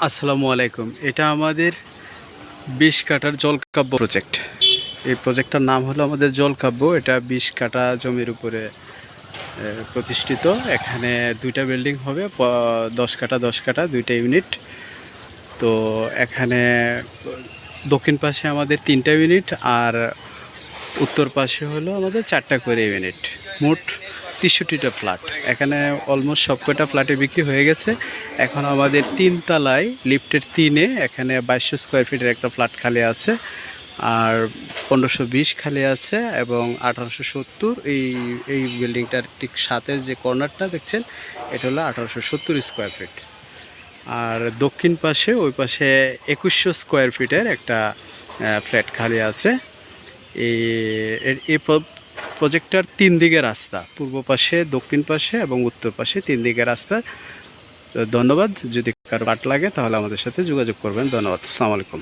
আসসালামু আলাইকুম। এটা আমাদের ২০ কাঠার জলকাব্য প্রজেক্ট। এই প্রজেক্টটার নাম হলো আমাদের জলকাব্য। এটা ২০ কাঠা জমির উপরে প্রতিষ্ঠিত। এখানে দুইটা বিল্ডিং হবে, ১০ কাঠা ১০ কাঠা, দুইটা ইউনিট। তো এখানে দক্ষিণ পাশে আমাদের ৩টা ইউনিট আর উত্তর পাশে হলো আমাদের ৪টা করে ইউনিট। মোট ৬৩টা ফ্ল্যাট। এখানে অলমোস্ট সবকটা ফ্ল্যাটে বিক্রি হয়ে গেছে। এখন আমাদের ৩ তলায় লিফটের ৩-এ এখানে ২২০০ স্কোয়ার ফিটের একটা ফ্ল্যাট খালি আছে, আর ১৫২০ খালি আছে এবং ১৮৭০ এই বিল্ডিংটার ঠিক সাথে যে কর্নারটা দেখছেন এটা হলো ১৮৭০ স্কোয়ার ফিট। আর দক্ষিণ পাশে ওই পাশে ২১০০ স্কোয়ার ফিটের একটা ফ্ল্যাট খালি আছে। এই প্রজেক্টটার ৩ দিকে রাস্তা, পূর্ব পাশে, দক্ষিণ পাশে এবং উত্তর পাশে ৩ দিকে রাস্তা। ধন্যবাদ। যদি কারো পাট লাগে তাহলে আমাদের সাথে যোগাযোগ করবেন। ধন্যবাদ। আসসালামু আলাইকুম।